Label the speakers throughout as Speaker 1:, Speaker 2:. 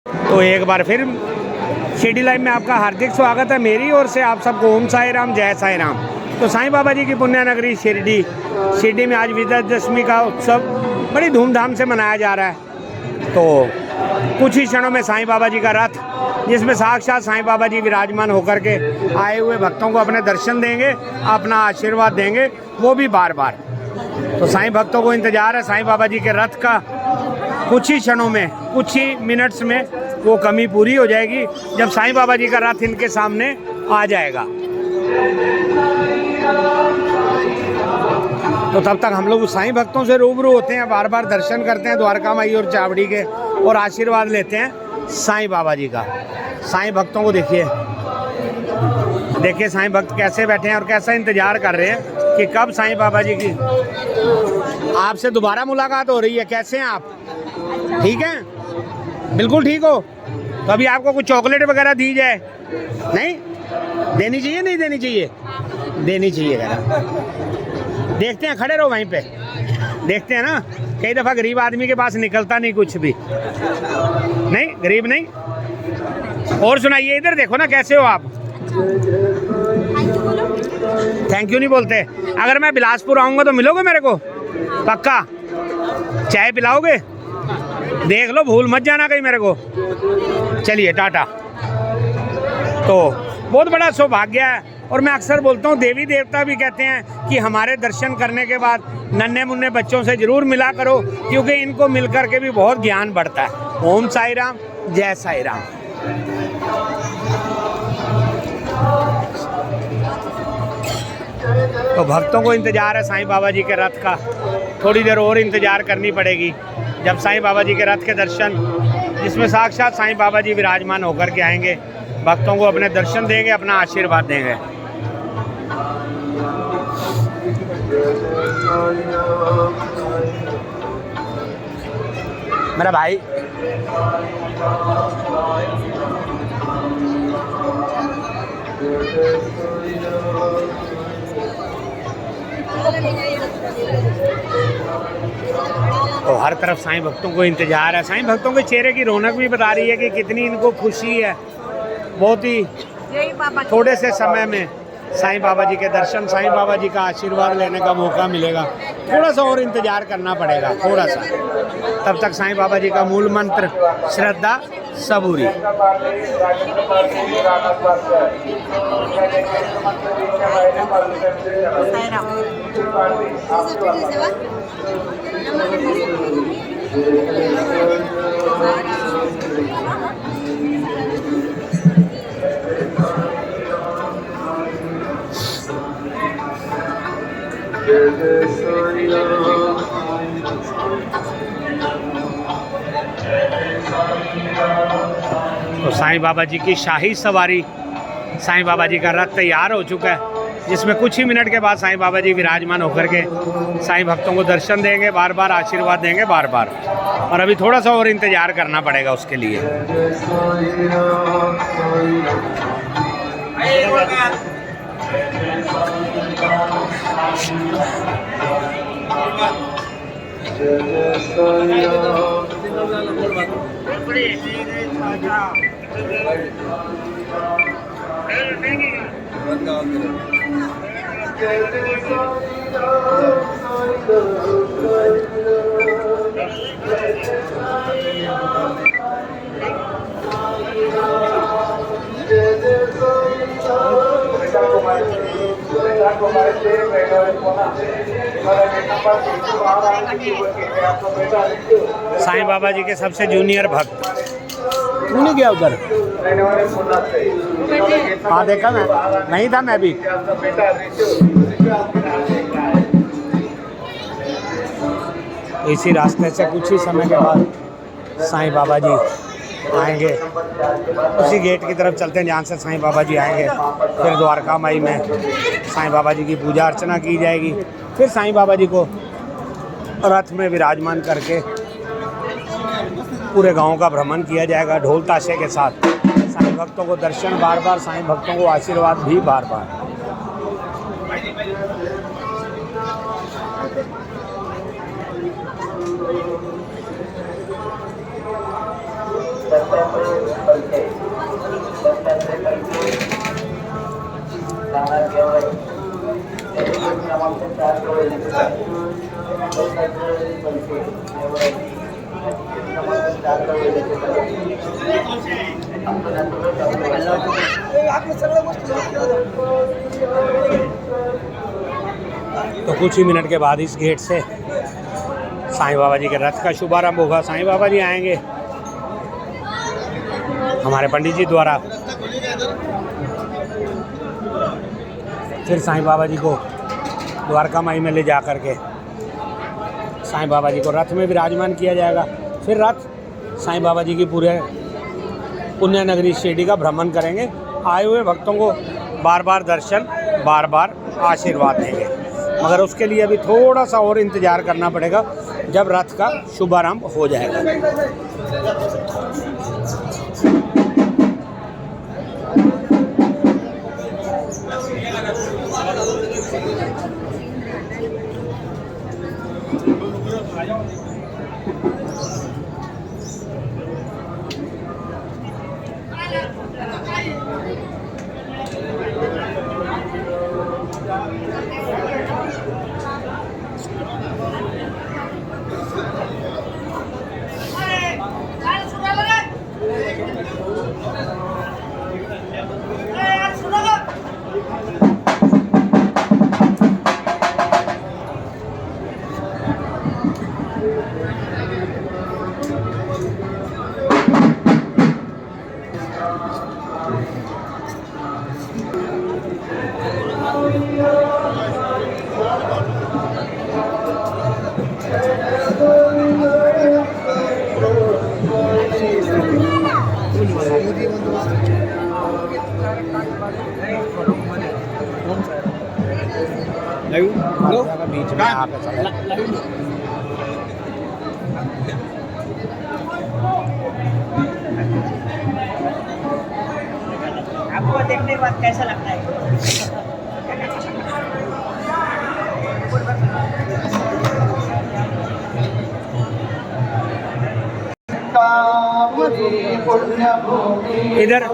Speaker 1: तो एक बार फिर शिरडी लाइव में आपका हार्दिक स्वागत है। मेरी ओर से आप सबको ओम साई राम, जय साई राम। तो साईं बाबा जी की पुण्य नगरी शिरडी में आज विजयदशमी का उत्सव बड़ी धूमधाम से मनाया जा रहा है। तो कुछ ही क्षणों में साईं बाबा जी का रथ, जिसमें साक्षात साईं बाबा जी विराजमान होकर के आए हुए भक्तों को अपने दर्शन देंगे, अपना आशीर्वाद देंगे, वो भी बार बार। तो साईं भक्तों को इंतजार है साईं बाबा जी के रथ का। कुछ ही क्षणों में, कुछ ही मिनट्स में वो कमी पूरी हो जाएगी जब साईं बाबा जी का रथ इनके सामने आ जाएगा। तो तब तक हम लोग साईं भक्तों से रूबरू होते हैं, बार बार दर्शन करते हैं द्वारका माई और चावड़ी के, और आशीर्वाद लेते हैं साईं बाबा जी का। साईं भक्तों को देखिए साईं भक्त कैसे बैठे हैं और कैसा इंतजार कर रहे हैं कि कब साईं बाबा जी की आपसे दोबारा मुलाकात हो रही है। कैसे हैं आप? ठीक है, बिल्कुल ठीक हो? तो अभी आपको कुछ चॉकलेट वगैरह दी जाए? नहीं देनी चाहिए, नहीं देनी चाहिए? देनी चाहिए जरा। देखते हैं, खड़े रहो वहीं पे, देखते हैं ना। कई दफ़ा गरीब आदमी के पास निकलता नहीं कुछ भी। नहीं, गरीब नहीं। और सुनाइए, इधर देखो ना, कैसे हो आप? थैंक यू नहीं बोलते। अगर मैं बिलासपुर आऊँगा तो मिलोगे मेरे को? पक्का? चाय पिलाओगे? देख लो, भूल मत जाना कहीं मेरे को। चलिए, टाटा। तो बहुत बड़ा सौभाग्य है, और मैं अक्सर बोलता हूँ, देवी देवता भी कहते हैं कि हमारे दर्शन करने के बाद नन्हे मुन्ने बच्चों से ज़रूर मिला करो, क्योंकि इनको मिल कर के भी बहुत ज्ञान बढ़ता है। ओम साई राम, जय साई राम। तो भक्तों को इंतजार है साईं बाबा जी के रथ का। थोड़ी देर और इंतजार करनी पड़ेगी जब साईं बाबा जी के रथ के दर्शन, जिसमें साक्षात साईं बाबा जी विराजमान होकर के आएंगे, भक्तों को अपने दर्शन देंगे, अपना आशीर्वाद देंगे। मेरा भाई तो हर तरफ साईं भक्तों को इंतजार है। साईं भक्तों के चेहरे की रौनक भी बता रही है कि कितनी इनको खुशी है। बहुत ही थोड़े से समय में साईं बाबा जी के दर्शन, साईं बाबा जी का आशीर्वाद लेने का मौका मिलेगा। थोड़ा सा और इंतजार करना पड़ेगा, थोड़ा सा। तब तक साईं बाबा जी का मूल मंत्र श्रद्धा सबूरी। तो साईं बाबा जी की शाही सवारी, साईं बाबा जी का रथ तैयार हो चुका है, जिसमें कुछ ही मिनट के बाद साईं बाबा जी विराजमान होकर के साईं भक्तों को दर्शन देंगे, बार बार आशीर्वाद देंगे, बार बार। और अभी थोड़ा सा और इंतजार करना पड़ेगा उसके लिए। साईं बाबा जी के सबसे जूनियर भक्त। तू नहीं गया उधर? हाँ, देखा मैं, नहीं था मैं भी। इसी रास्ते से कुछ ही समय के बाद साईं बाबा जी आएंगे। उसी गेट की तरफ चलते हैं जहाँ से साईं बाबा जी आएंगे। फिर द्वारका माई में साईं बाबा जी की पूजा अर्चना की जाएगी। फिर साईं बाबा जी को रथ में विराजमान करके पूरे गांव का भ्रमण किया जाएगा ढोल ताशे के साथ। साईं भक्तों को दर्शन बार बार, साईं भक्तों को आशीर्वाद भी बार बार। तो कुछ ही मिनट के बाद इस गेट से साईं बाबा जी के रथ का शुभारंभ होगा। साईं बाबा जी आएंगे हमारे पंडित जी द्वारा, फिर साईं बाबा जी को द्वारका माई में ले जा कर के साईं बाबा जी को रथ में विराजमान किया जाएगा। फिर रथ साईं बाबा जी की पूरे पुण्य नगरी शिरडी का भ्रमण करेंगे। आए हुए भक्तों को बार बार दर्शन, बार बार आशीर्वाद देंगे। मगर उसके लिए अभी थोड़ा सा और इंतज़ार करना पड़ेगा जब रथ का शुभारंभ हो जाएगा। बीच में
Speaker 2: आपको देखने के बाद कैसा लगता है?
Speaker 1: इधर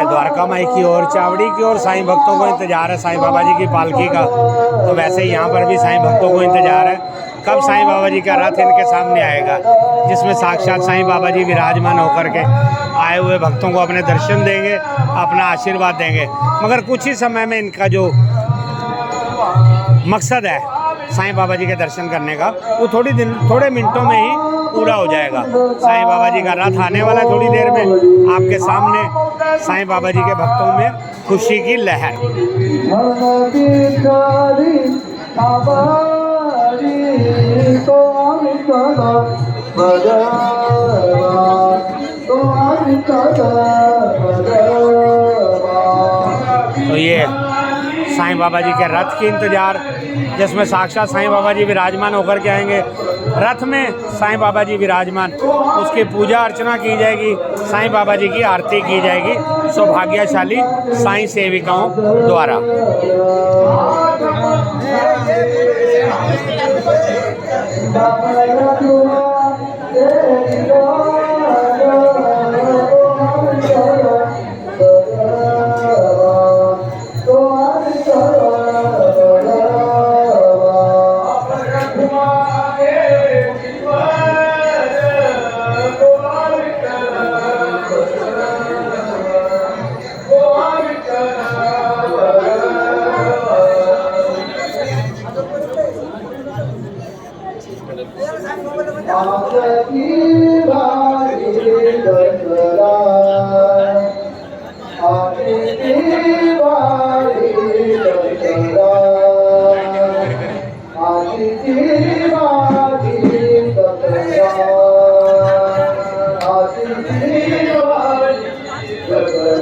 Speaker 1: द्वारका माई की ओर, चावड़ी की ओर साईं भक्तों को इंतजार है साईं बाबा जी की पालकी का। तो वैसे ही यहाँ पर भी साईं भक्तों को इंतजार है कब साईं बाबा जी का रथ इनके सामने आएगा, जिसमें साक्षात साईं बाबा जी विराजमान होकर के आए हुए भक्तों को अपने दर्शन देंगे, अपना आशीर्वाद देंगे। मगर कुछ ही समय में इनका जो मकसद है साईं बाबा जी के दर्शन करने का, वो थोड़े मिनटों में ही पूरा हो जाएगा। साईं बाबा जी का रथ आने वाला है थोड़ी देर में आपके सामने। साईं बाबा जी के भक्तों में खुशी की लहर। तो ये साईं बाबा जी के रथ की इंतजार, जिसमें साक्षात साईं बाबा जी विराजमान होकर के आएंगे। रथ में साईं बाबा जी विराजमान, उसकी पूजा अर्चना की जाएगी, साईं बाबा जी की आरती की जाएगी सौभाग्यशाली साईं सेविकाओं द्वारा।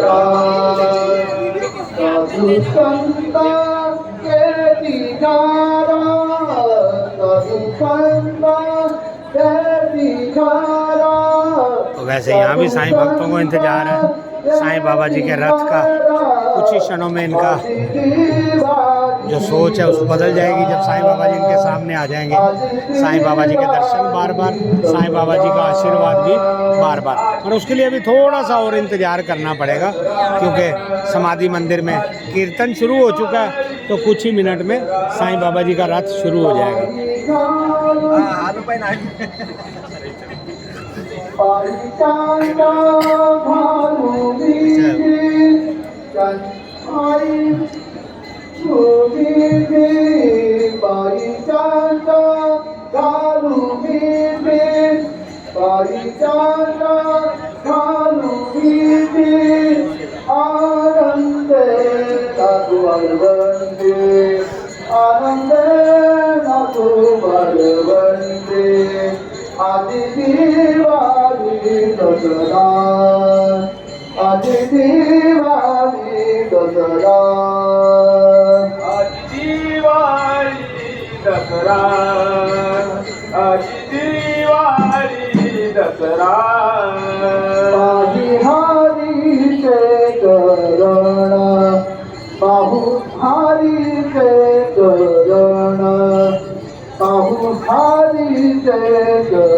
Speaker 3: Oh साधुसंत केली धारा साधुसंत केली धारा
Speaker 1: तो वैसे यहाँ भी साईं भक्तों को इंतजार है साईं बाबा जी के रथ का। कुछ ही क्षणों में इनका जो सोच है उस बदल जाएगी जब साईं बाबा जी इनके सामने आ जाएंगे। साईं बाबा जी के दर्शन बार बार, साईं बाबा जी का आशीर्वाद भी बार बार। और उसके लिए अभी थोड़ा सा और इंतजार करना पड़ेगा क्योंकि समाधि मंदिर में कीर्तन शुरू हो चुका है, तो कुछ ही मिनट में साईं बाबा जी का रथ शुरू हो जाएगा।
Speaker 2: आलू पाहिजे नाही.
Speaker 3: पायिकांना घालूनी आई झोलीने पायिकांना घालूनी पायिकांना घालूनी आनंदे नातू बलवंते आनंदे नातू बलवंते आदि दिवाळी दसरा आदि दिवाळी दसरा आदि दिवाळी दसरा आदि दिवाळी दसरा पाहुहारीचे करण पाहुहारीचे करण पाहुहारीचे करण